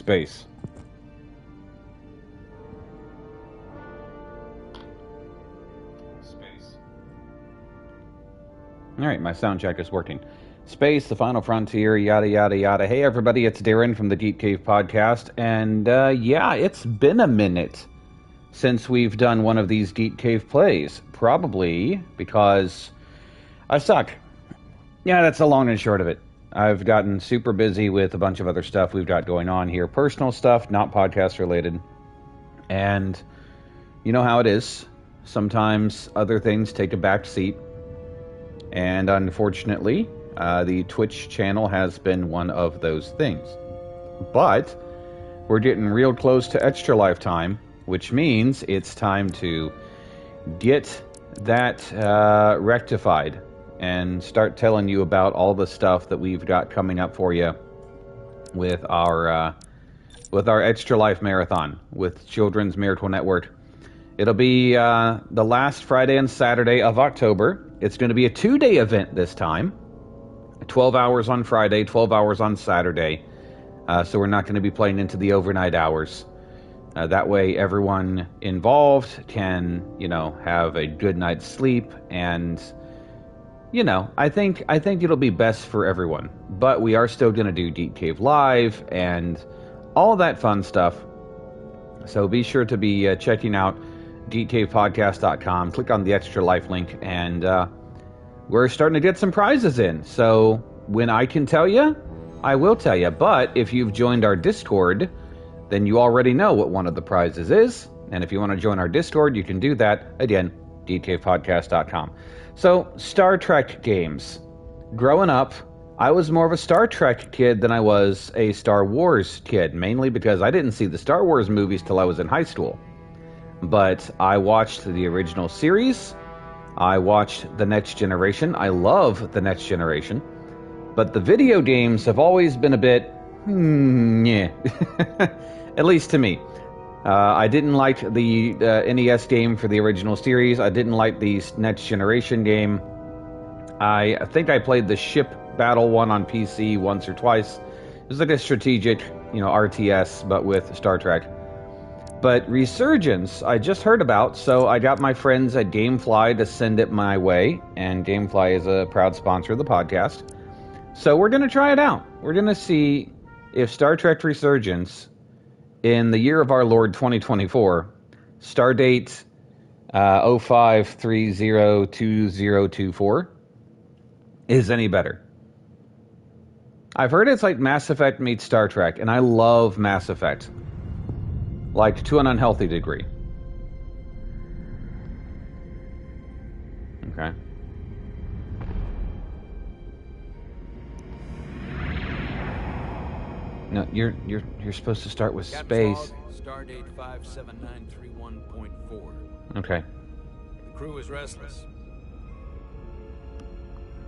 Space. Alright, my sound check is working. Space, the final frontier, yada yada yada. Hey everybody, it's Darren from the Geek Cave podcast, and yeah, it's been a minute since we've done one of these Geek Cave plays. Probably because I suck. Yeah, that's the long and short of it. I've gotten super busy with a bunch of other stuff we've got going on here. Personal stuff, not podcast related. And you know how it is. Sometimes other things take a back seat. And unfortunately, the Twitch channel has been one of those things. But we're getting real close to Extra Lifetime, which means it's time to get that rectified and start telling you about all the stuff that we've got coming up for you with our Extra Life Marathon with Children's Miracle Network. It'll be the last Friday and Saturday of October. It's going to be a 2-day event this time. 12 hours on Friday, 12 hours on Saturday. So we're not going to be playing into the overnight hours. That way everyone involved can, have a good night's sleep. And, I think it'll be best for everyone. But we are still going to do Geek Cave Live and all that fun stuff. So be sure to be checking out geekcavepodcast.com. Click on the Extra Life link, and we're starting to get some prizes in. So when I can tell you, I will tell you. But if you've joined our Discord, then you already know what one of the prizes is. And if you want to join our Discord, you can do that. Again, geekcavepodcast.com. So, Star Trek games. Growing up, I was more of a Star Trek kid than I was a Star Wars kid, mainly because I didn't see the Star Wars movies till I was in high school. But I watched the original series. I watched The Next Generation. I love The Next Generation. But the video games have always been a bit, yeah. At least to me. I didn't like the NES game for the original series. I didn't like the Next Generation game. I think I played the ship battle one on PC once or twice. It was like a strategic, RTS, but with Star Trek. But Resurgence, I just heard about, so I got my friends at Gamefly to send it my way, and Gamefly is a proud sponsor of the podcast. So we're going to try it out. We're going to see if Star Trek Resurgence, in the year of our Lord 2024, Stardate 05302024, is any better. I've heard it's like Mass Effect meets Star Trek, and I love Mass Effect. Like, to an unhealthy degree. Okay. No, you're supposed to start with space. Stardate 57931.4. Okay. The crew is restless.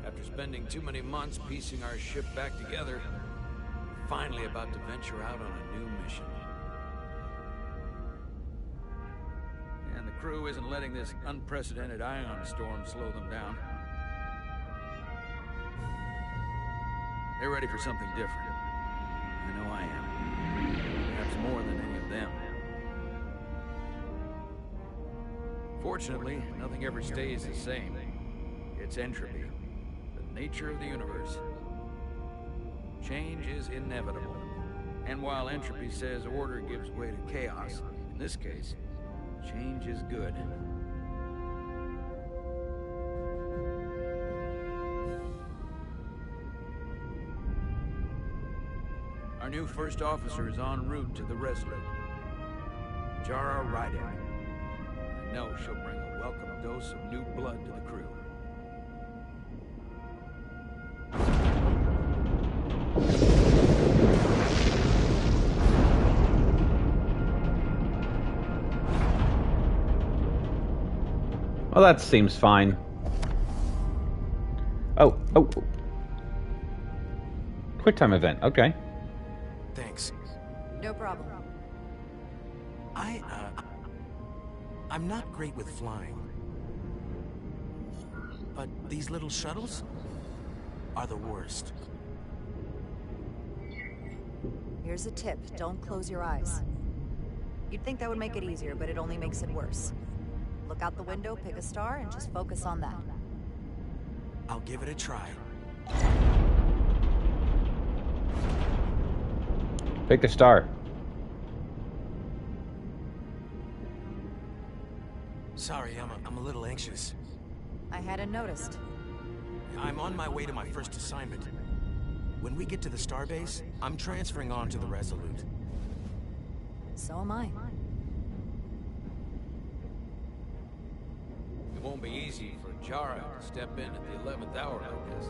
After spending too many months piecing our ship back together, we're finally about to venture out on a new mission. And the crew isn't letting this unprecedented ion storm slow them down. They're ready for something different. I know I am. Perhaps more than any of them. Fortunately, nothing ever stays the same. It's entropy, the nature of the universe. Change is inevitable. And while entropy says order gives way to chaos, in this case, change is good. Our new first officer is en route to the Resurgence. Jara Ryder. I know she'll bring a welcome dose of new blood to the crew. Well, that seems fine. Oh. QuickTime event, okay. Thanks. No problem. I'm not great with flying. But these little shuttles are the worst. Here's a tip. Don't close your eyes. You'd think that would make it easier, but it only makes it worse. Look out the window, pick a star, and just focus on that. I'll give it a try. Pick a star. Sorry, I'm a little anxious. I hadn't noticed. I'm on my way to my first assignment. When we get to the starbase, I'm transferring on to the Resolute. So am I. It won't be easy for Jara to step in at the 11th hour like this.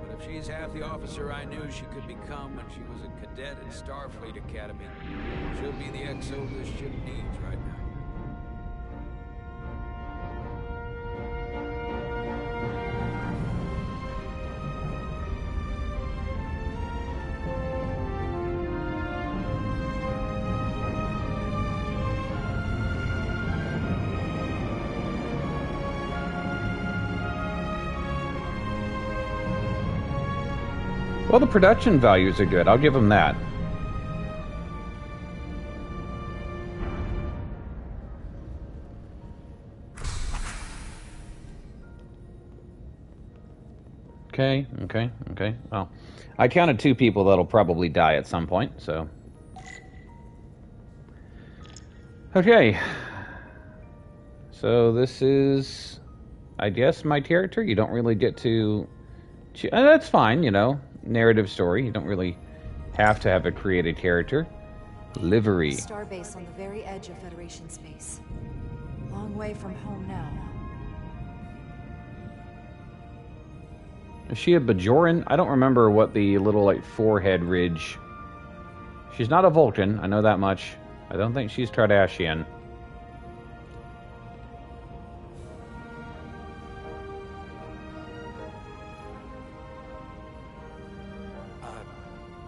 But if she's half the officer I knew she could become when she was a cadet at Starfleet Academy, she'll be the XO this ship needs right now. Well, the production values are good. I'll give them that. Okay. Well, I counted 2 people that'll probably die at some point, so... Okay. So this is, I guess, my character. You don't really get to... That's fine, you know. Narrative story. You don't really have to have a created character. Livery. Starbase on the very edge of Federation space. Long way from home now. Is she a Bajoran? I don't remember what the little, like, forehead ridge... She's not a Vulcan, I know that much. I don't think she's Kardashian.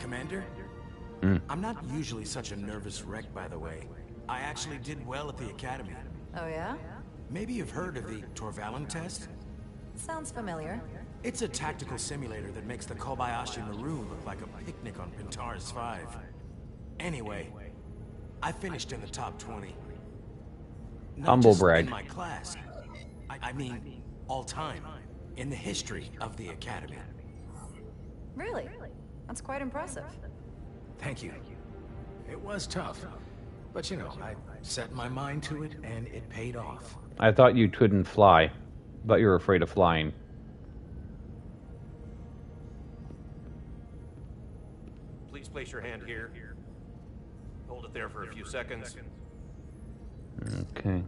Commander? I'm not usually such a nervous wreck, by the way. I actually did well at the Academy. Oh yeah? Maybe you've heard of the Torvalin test? Sounds familiar. It's a tactical simulator that makes the Kobayashi Maru look like a picnic on Pintaris 5. Anyway, I finished in the top 20. Not Humble just brag. in my class. I mean, all time. In the history of the Academy. Really? That's quite impressive. Thank you. It was tough. But you know, I set my mind to it and it paid off. I thought you couldn't fly, but you're afraid of flying. Please place your hand here. Hold it there for a few seconds. Okay.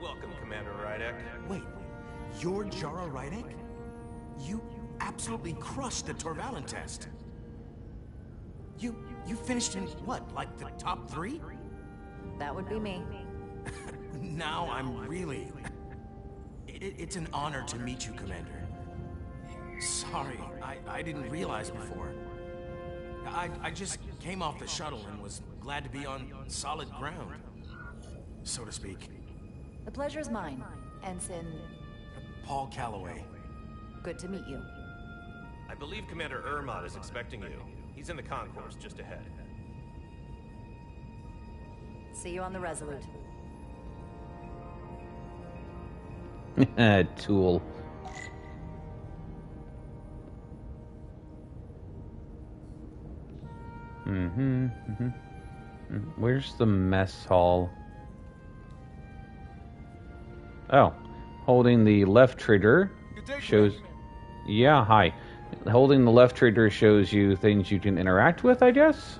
Welcome, Commander Rydek. Wait, you're Jara Rydek? You absolutely crushed the Torvalin test. You finished in what, like the top 3? That would be me. Now I'm really... It's an honor to meet you, Commander. Sorry, I didn't realize before. I just came off the shuttle and was glad to be on solid ground, so to speak. The pleasure is mine, Ensign. Paul Calloway. Good to meet you. I believe Commander Ermont is expecting you. He's in the concourse just ahead. See you on the Resolute. Tool. Where's the mess hall? Oh, holding the left trigger shows... Yeah, hi. Holding the left trigger shows you things you can interact with, I guess?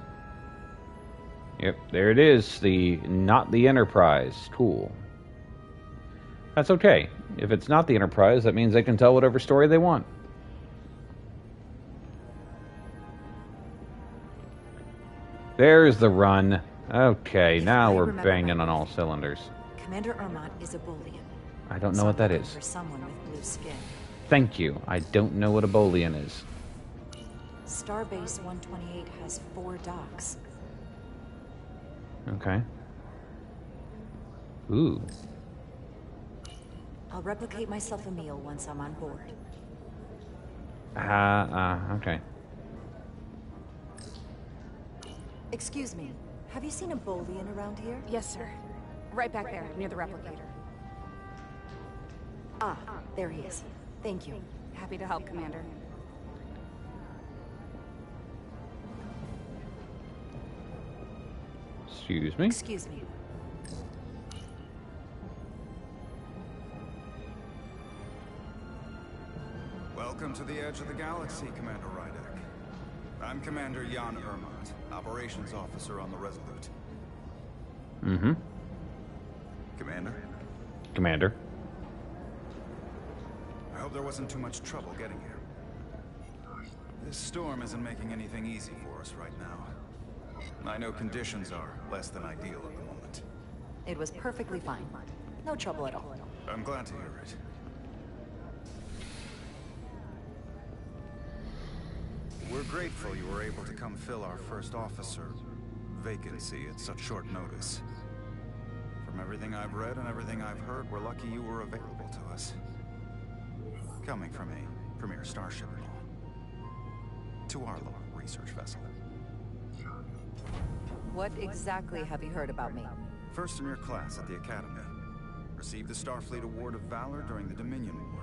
Yep, there it is. Not the Enterprise. Cool. That's okay. If it's not the Enterprise, that means they can tell whatever story they want. There's the run. Okay, now we're banging on all cylinders. Commander Ermont is a Bolian. I don't know what that is. For someone with blue skin. Thank you. I don't know what a Bolian is. Starbase 128 has 4 docks. Okay. Ooh. I'll replicate myself a meal once I'm on board. Okay. Excuse me, have you seen a Bolian around here? Yes, sir. Right back there, near the replicator. Ah, there he is. Thank you. Happy to help, Commander. Excuse me. Excuse me. Welcome to the edge of the galaxy, Commander Rydek. I'm Commander Jan Ermont, Operations Officer on the Resolute. Mm-hmm. Commander? Commander. I hope there wasn't too much trouble getting here. This storm isn't making anything easy for us right now. I know conditions are less than ideal at the moment. It was perfectly fine. No trouble at all. I'm glad to hear it. We're grateful you were able to come fill our first officer vacancy at such short notice. From everything I've read and everything I've heard, we're lucky you were available to us. Coming from a premier starship and all. To our little research vessel. What exactly have you heard about me? First in your class at the Academy. Received the Starfleet Award of Valor during the Dominion War.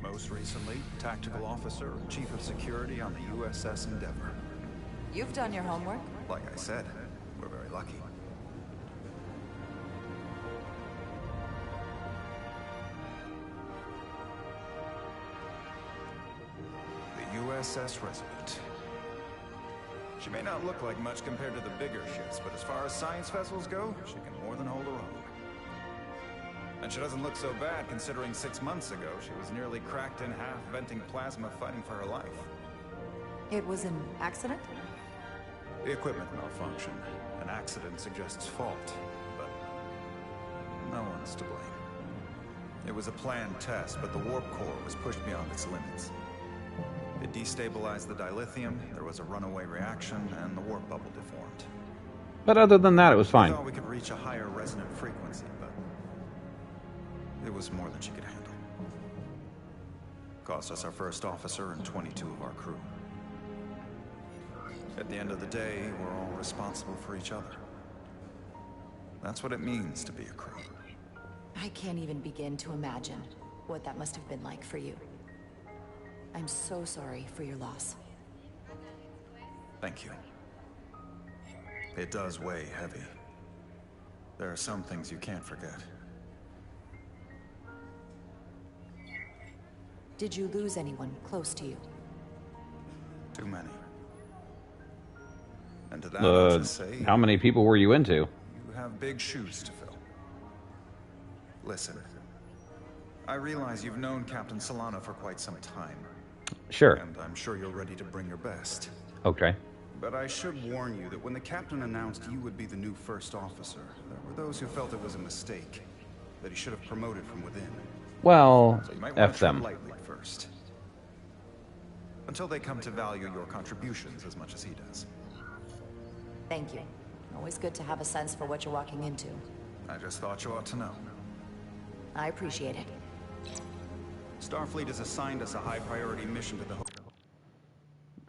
Most recently, Tactical Officer and Chief of Security on the USS Endeavor. You've done your homework? Like I said, we're very lucky. The USS Resurgence. She may not look like much compared to the bigger ships, but as far as science vessels go, she can more than hold her own. And she doesn't look so bad, considering 6 months ago she was nearly cracked in half, venting plasma, fighting for her life. It was an accident? The equipment malfunctioned. An accident suggests fault, but no one's to blame. It was a planned test, but the warp core was pushed beyond its limits. It destabilized the dilithium, there was a runaway reaction, and the warp bubble deformed. But other than that, it was We fine. thought we could reach a higher resonant frequency, but it was more than she could handle. Cost us our first officer and 22 of our crew. At the end of the day, we're all responsible for each other. That's what it means to be a crew. I can't even begin to imagine what that must have been like for you. I'm so sorry for your loss. Thank you. It does weigh heavy. There are some things you can't forget. Did you lose anyone close to you? Too many. And to that, I'll just say, How many people were you into? you have big shoes to fill. Listen, I realize you've known Captain Solano for quite some time, Sure. and I'm sure you're ready to bring your best. Okay. But I should warn you that when the captain announced you would be the new first officer, there were those who felt it was a mistake, that he should have promoted from within. Well, So you might want F to tread them. lightly at first. Until they come to value your contributions as much as he does. Thank you. Always good to have a sense for what you're walking into. I just thought you ought to know. I appreciate it. Starfleet has assigned us a high-priority mission to the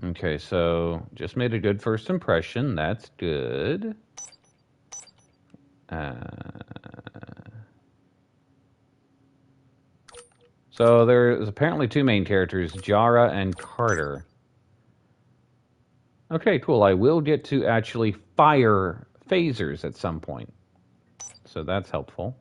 Okay, so just made a good first impression. That's good. So there's apparently two main characters, Jara and Carter. Okay, cool. I will get to actually fire phasers at some point. So that's helpful.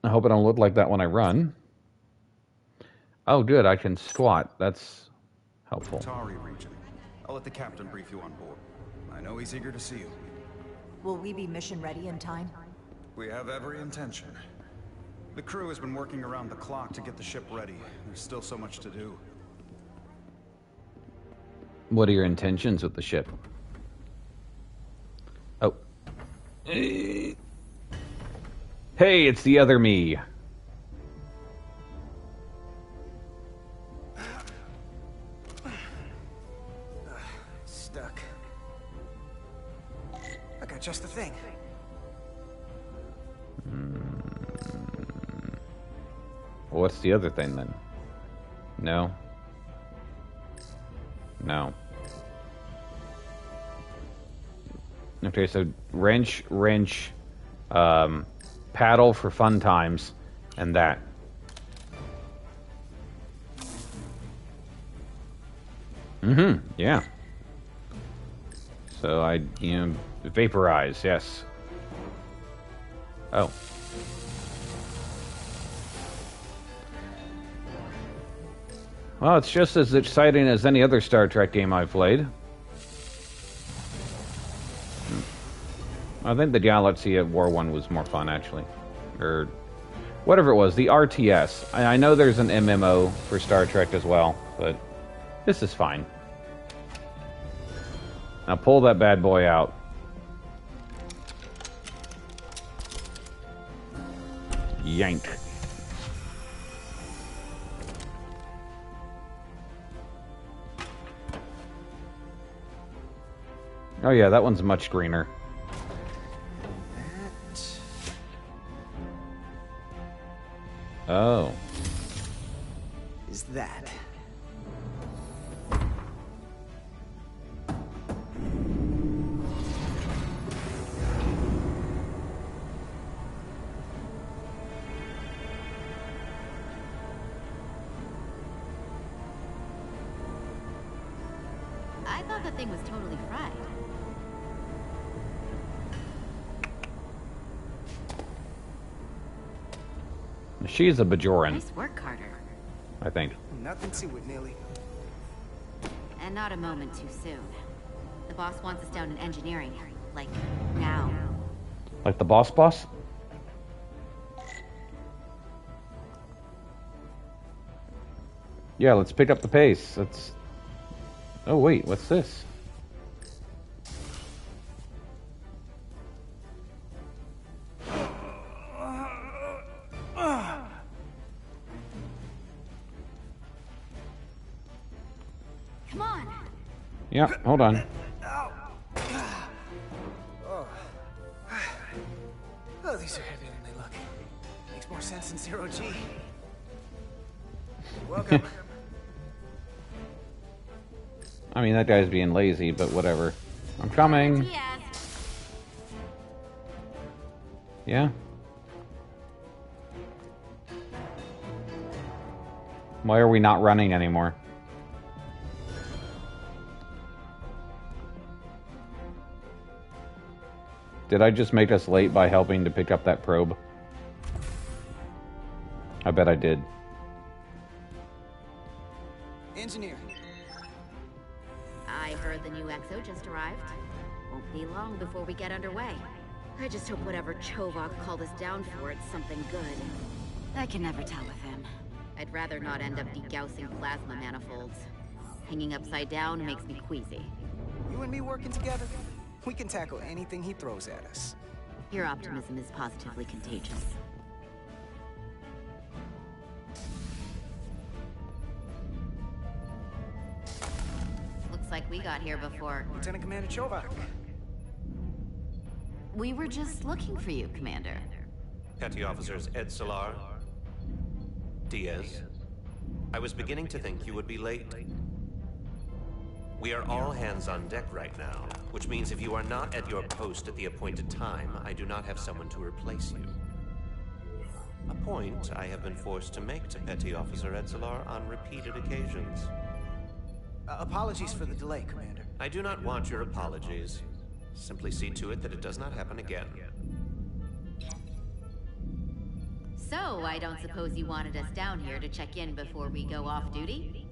I hope I don't look like that when I run. Oh, good. I can squat. That's helpful. Tari region. I'll let the captain brief you on board. I know he's eager to see you. Will we be mission ready in time? We have every intention. The crew has been working around the clock to get the ship ready. There's still so much to do. What are your intentions with the ship? Oh. Hey, it's the other me. Stuck. Okay. just the thing. Well, what's the other thing then? No. No. Okay, so wrench, paddle for fun times, and that. Yeah. So vaporize, yes. Oh. Well, it's just as exciting as any other Star Trek game I've played. I think the Galaxy at War 1 was more fun, actually. Or whatever it was, the RTS. I know there's an MMO for Star Trek as well, but this is fine. Now pull that bad boy out. Yank. Oh yeah, that one's much greener. Oh. Is that? I thought the thing was totally fried. She's a Bajoran. Nice work, Carter. I think. Nothing to it, Neely. And not a moment too soon. The boss wants us down in engineering. Like, now. Like the boss? Yeah, let's pick up the pace. Let's... Oh, wait, what's this? Come on. Yeah, hold on. Oh, these are heavier than they look. Makes more sense than zero G. Welcome. I mean, that guy's being lazy, but whatever. I'm coming. Yes. Yeah? Why are we not running anymore? Did I just make us late by helping to pick up that probe? I bet I did. Engineer. I heard the new XO just arrived. Won't be long before we get underway. I just hope whatever Chovak called us down for, it's something good. I can never tell with him. I'd rather not end up degaussing plasma manifolds. Hanging upside down makes me queasy. You and me working together? We can tackle anything he throws at us. Your optimism is positively contagious. Looks like we got here before. Lieutenant Commander Chovak. We were just looking for you, Commander. Petty Officers Ed Solar, Diaz. I was beginning to think you would be late. We are all hands on deck right now, which means if you are not at your post at the appointed time, I do not have someone to replace you. A point I have been forced to make to Petty Officer Edzelar on repeated occasions. Apologies for the delay, Commander. I do not want your apologies. Simply see to it that it does not happen again. So, I don't suppose you wanted us down here to check in before we go off duty?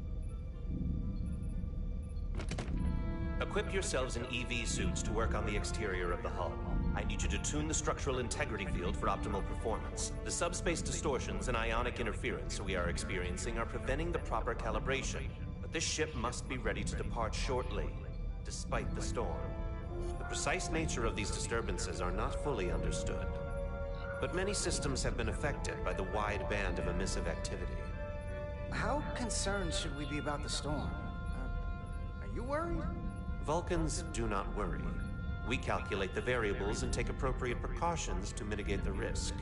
Equip yourselves in EV suits to work on the exterior of the hull. I need you to tune the structural integrity field for optimal performance. The subspace distortions and ionic interference we are experiencing are preventing the proper calibration. But this ship must be ready to depart shortly, despite the storm. The precise nature of these disturbances are not fully understood. But many systems have been affected by the wide band of emissive activity. How concerned should we be about the storm? Are you worried? Vulcans do not worry. We calculate the variables and take appropriate precautions to mitigate the risk.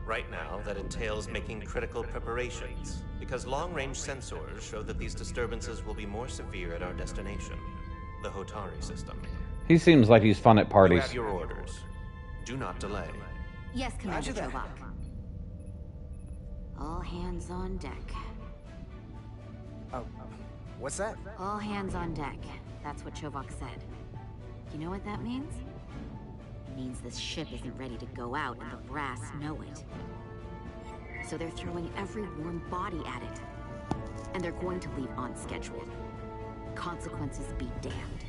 Right now, that entails making critical preparations, because long-range sensors show that these disturbances will be more severe at our destination, the Hotari system. He seems like he's fun at You parties. have your orders. Do not delay. Yes, Commander Chovak. All hands on deck. Oh, what's that? All hands on deck. That's what Chovak said. You know what that means? It means this ship isn't ready to go out, and the brass know it. So they're throwing every warm body at it. And they're going to leave on schedule. Consequences be damned.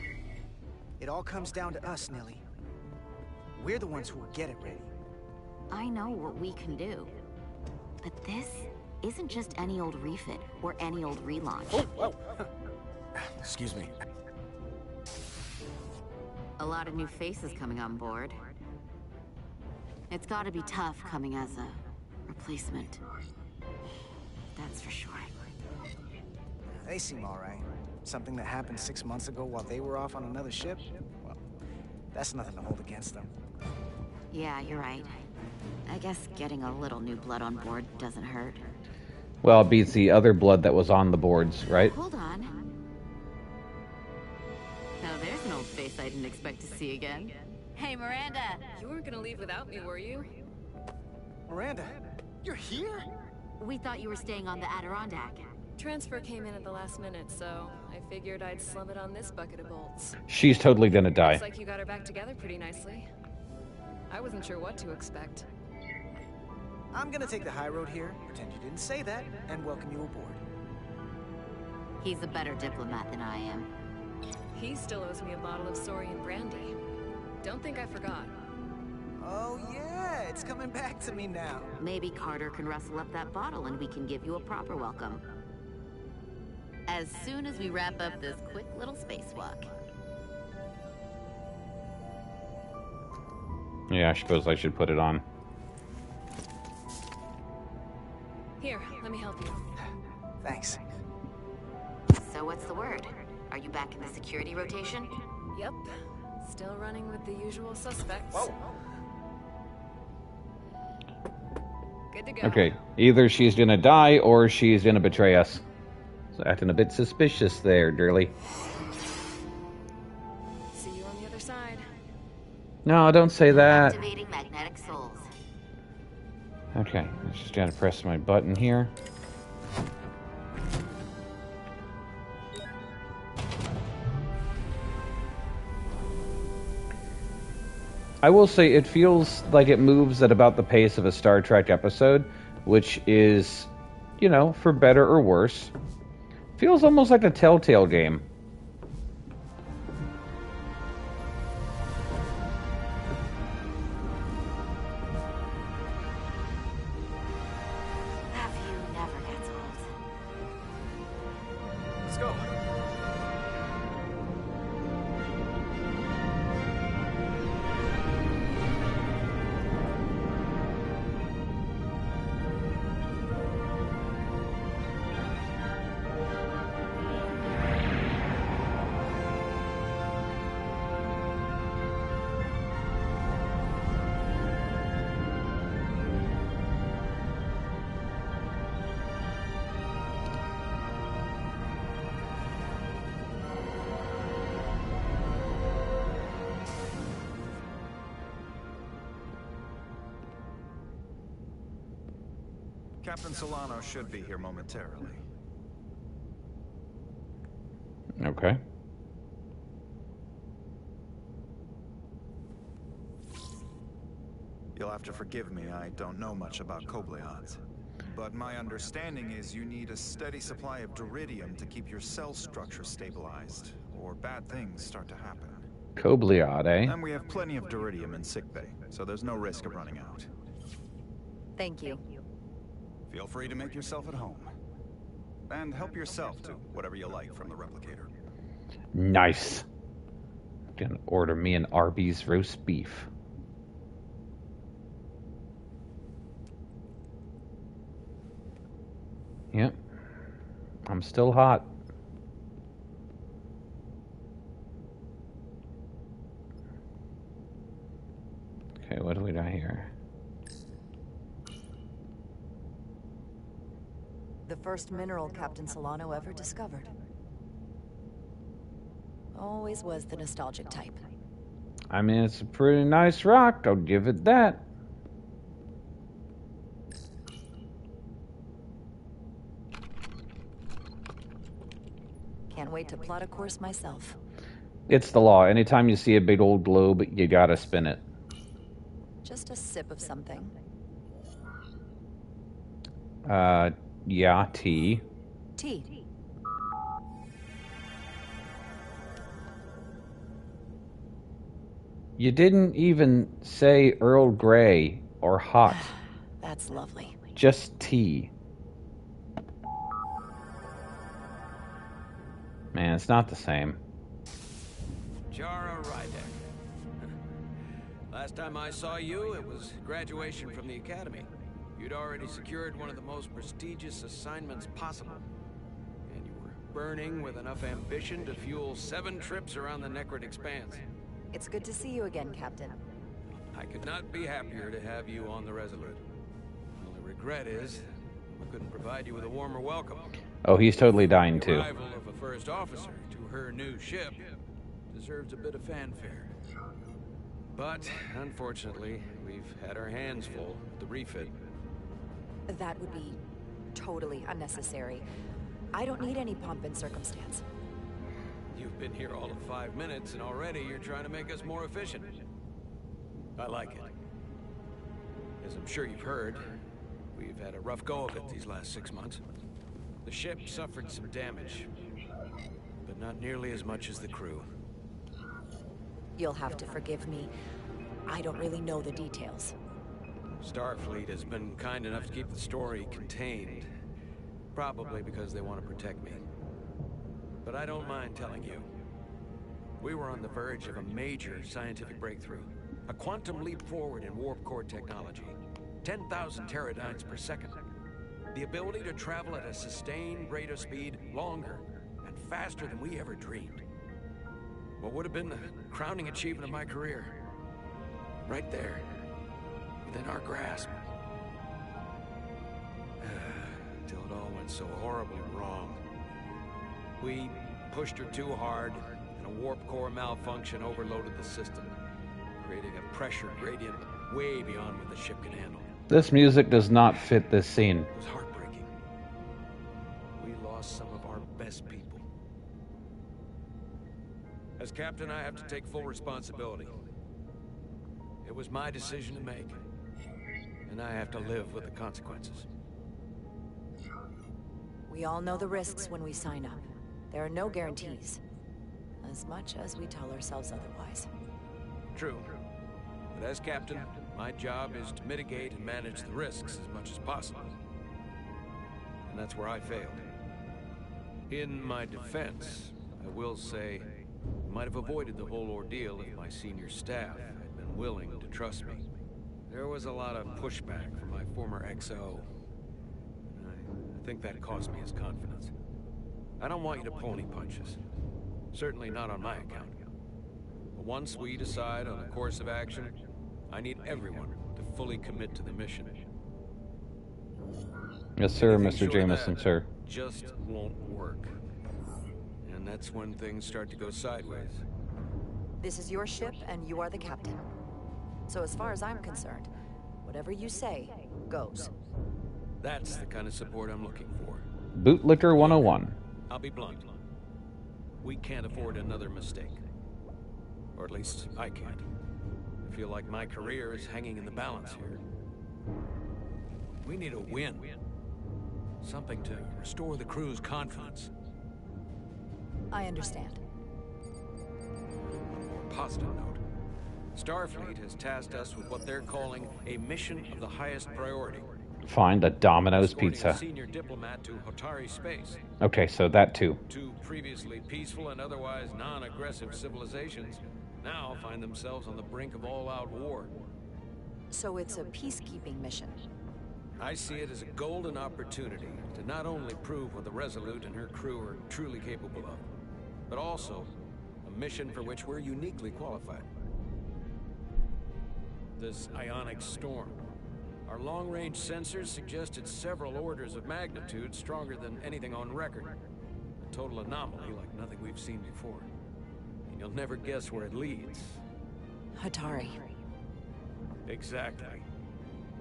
It all comes down to us, Nilly. We're the ones who will get it ready. I know what we can do. But this isn't just any old refit or any old relaunch. Oh, whoa. Excuse me. A lot of new faces coming on board. It's gotta be tough coming as a replacement. That's for sure. They seem all right. Something that happened 6 months ago while they were off on another ship? Well, that's nothing to hold against them. Yeah, you're right. I guess getting a little new blood on board doesn't hurt. Well, it beats the other blood that was on the boards, right? Hold on. Now there's an old face I didn't expect to see again. Hey, Miranda! You weren't gonna leave without me, were you? Miranda, you're here? We thought you were staying on the Adirondack. Transfer came in at the last minute, so I figured I'd slum it on this bucket of bolts. She's totally gonna die. Looks like you got her back together pretty nicely. I wasn't sure what to expect. I'm gonna take the high road here, pretend you didn't say that, and welcome you aboard. He's a better diplomat than I am. He still owes me a bottle of Saurian brandy. Don't think I forgot. Oh yeah, it's coming back to me now. Maybe Carter can rustle up that bottle and we can give you a proper welcome. As soon as we wrap up this quick little spacewalk. Yeah, I suppose I should put it on. Here, let me help you. Thanks. So what's the word? Are you back in the security rotation? Yep. Still running with the usual suspects. Whoa. Good to go. Okay, either she's gonna die or she's gonna betray us. So acting a bit suspicious there, Durley. See you on the other side. No, don't say that. Activating magnetic souls. Okay, I'm just gonna press my button here. I will say it feels like it moves at about the pace of a Star Trek episode, which is, you know, for better or worse. Feels almost like a Telltale game. That view never gets old. Let's go. Captain Solano should be here momentarily. Okay. You'll have to forgive me, I don't know much about Kobleons. But my understanding is you need a steady supply of duridium to keep your cell structure stabilized, or bad things start to happen. Kobleod, eh? And we have plenty of duridium in sickbay, so there's no risk of running out. Thank you. Feel free to make yourself at home. And help yourself to whatever you like from the replicator. Nice. Gonna order me an Arby's roast beef. Yep. I'm still hot. here? The first mineral Captain Solano ever discovered. Always was the nostalgic type. I mean, it's a pretty nice rock. I'll give it that. Can't wait to plot a course myself. It's the law. Anytime you see a big old globe, you gotta spin it. Just a sip of something. Yeah, tea. Tea. You didn't even say Earl Grey or hot. That's lovely. Just tea. Man, it's not the same. Jara Rydek. Last time I saw you, it was graduation from the academy. You'd already secured one of the most prestigious assignments possible. And you were burning with enough ambition to fuel 7 trips around the Necrid Expanse. It's good to see you again, Captain. I could not be happier to have you on the Resolute. The only regret is, we couldn't provide you with a warmer welcome. Oh, he's totally dying too. The arrival of a first officer to her new ship deserves a bit of fanfare. But, unfortunately, we've had our hands full with the refit. That would be totally unnecessary. I don't need any pomp and circumstance. You've been here all of 5 minutes, and already you're trying to make us more efficient. I like it. As I'm sure you've heard, we've had a rough go of it these last 6 months. The ship suffered some damage, but not nearly as much as the crew. You'll have to forgive me. I don't really know the details. Starfleet has been kind enough to keep the story contained. Probably because they want to protect me. But I don't mind telling you. We were on the verge of a major scientific breakthrough. A quantum leap forward in warp core technology. 10,000 teradynes per second. The ability to travel at a sustained rate of speed longer and faster than we ever dreamed. What would have been the crowning achievement of my career? Right there. Within our grasp. Till it all went so horribly wrong. We pushed her too hard, and a warp core malfunction overloaded the system, creating a pressure gradient way beyond what the ship can handle. This music does not fit this scene. It was heartbreaking. We lost some of our best people. As captain, I have to take full responsibility. It was my decision to make, and I have to live with the consequences. We all know the risks when we sign up. There are no guarantees. As much as we tell ourselves otherwise. True. But as captain, my job is to mitigate and manage the risks as much as possible. And that's where I failed. In my defense, I will say, I might have avoided the whole ordeal if my senior staff had been willing to trust me. There was a lot of pushback from my former XO. I think that cost me his confidence. I don't want you to pull any punches. Certainly not on my account. But once we decide on a course of action, I need everyone to fully commit to the mission. Yes, sir, Anything Mr. short of Jameson, that sir. Just won't work. And that's when things start to go sideways. This is your ship, and you are the captain. So as far as I'm concerned, whatever you say, goes. That's the kind of support I'm looking for. Bootlicker 101. I'll be blunt. We can't afford another mistake. Or at least, I can't. I feel like my career is hanging in the balance here. We need a win. Something to restore the crew's confidence. I understand. On a more positive note, Starfleet has tasked us with what they're calling a mission of the highest priority. Find the Domino's Escorting pizza. a senior diplomat to Hotari space. Okay, so that too. 2 previously peaceful and otherwise non-aggressive civilizations now find themselves on the brink of all-out war. So it's a peacekeeping mission. I see it as a golden opportunity to not only prove what the Resolute and her crew are truly capable of, but also a mission for which we're uniquely qualified. this ionic storm. Our long-range sensors suggested several orders of magnitude stronger than anything on record. A total anomaly like nothing we've seen before. And you'll never guess where it leads. Hatari. Exactly.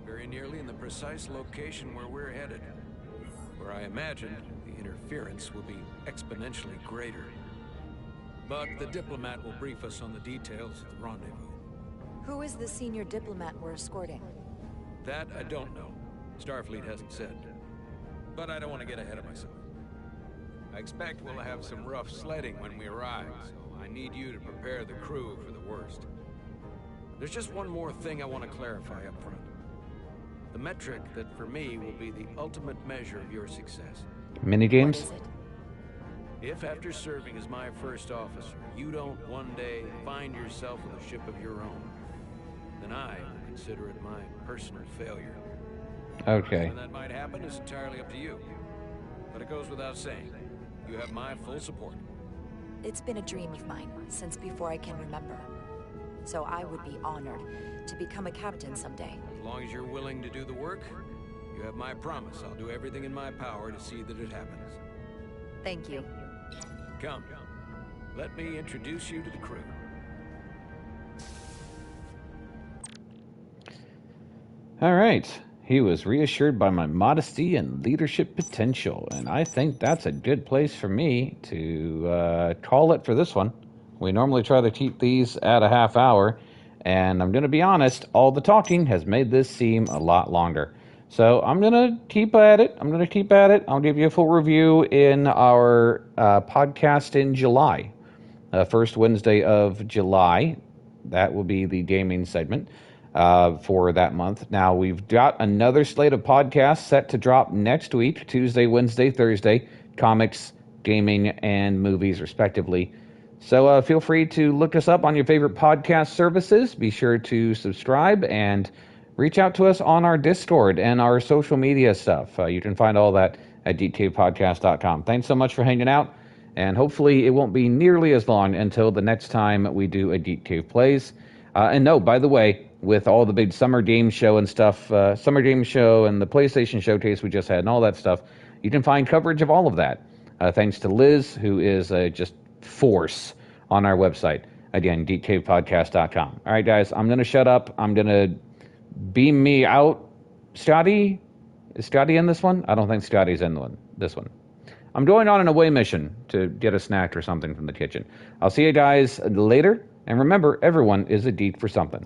Very nearly in the precise location where we're headed. Where I imagine the interference will be exponentially greater. But the diplomat will brief us on the details of the rendezvous. Who is the senior diplomat we're escorting? That I don't know. Starfleet hasn't said. But I don't want to get ahead of myself. I expect we'll have some rough sledding when we arrive, so I need you to prepare the crew for the worst. There's just one more thing I want to clarify up front. The metric that for me will be the ultimate measure of your success. Minigames? What is it? If after serving as my first officer, you don't one day find yourself with a ship of your own, then I will consider it my personal failure. Okay. When that might happen is entirely up to you. But it goes without saying, you have my full support. It's been a dream of mine since before I can remember. So I would be honored to become a captain someday. As long as you're willing to do the work, you have my promise. I'll do everything in my power to see that it happens. Thank you. Come, let me introduce you to the crew. All right. He was reassured by my modesty and leadership potential, and I think that's a good place for me to call it for this one. We normally try to keep these at a half hour, and I'm going to be honest, all the talking has made this seem a lot longer. So I'm going to keep at it. I'll give you a full review in our podcast in July. First Wednesday of July. That will be the gaming segment for that month. Now, we've got another slate of podcasts set to drop next week, Tuesday, Wednesday, Thursday, comics, gaming, and movies, respectively. So feel free to look us up on your favorite podcast services. Be sure to subscribe and reach out to us on our Discord and our social media stuff. You can find all that at geekcavepodcast.com. Thanks so much for hanging out, and hopefully it won't be nearly as long until the next time we do a Geek Cave Plays. And no, by the way, with all the big summer game show and stuff, summer game show and the PlayStation showcase we just had and all that stuff, you can find coverage of all of that. Thanks to Liz, who is just force on our website. Again, geekcavepodcast.com. All right, guys, I'm going to shut up. I'm going to beam me out. Scotty? Is Scotty in this one? I don't think Scotty's in this one. I'm going on an away mission to get a snack or something from the kitchen. I'll see you guys later. And remember, everyone is a geek for something.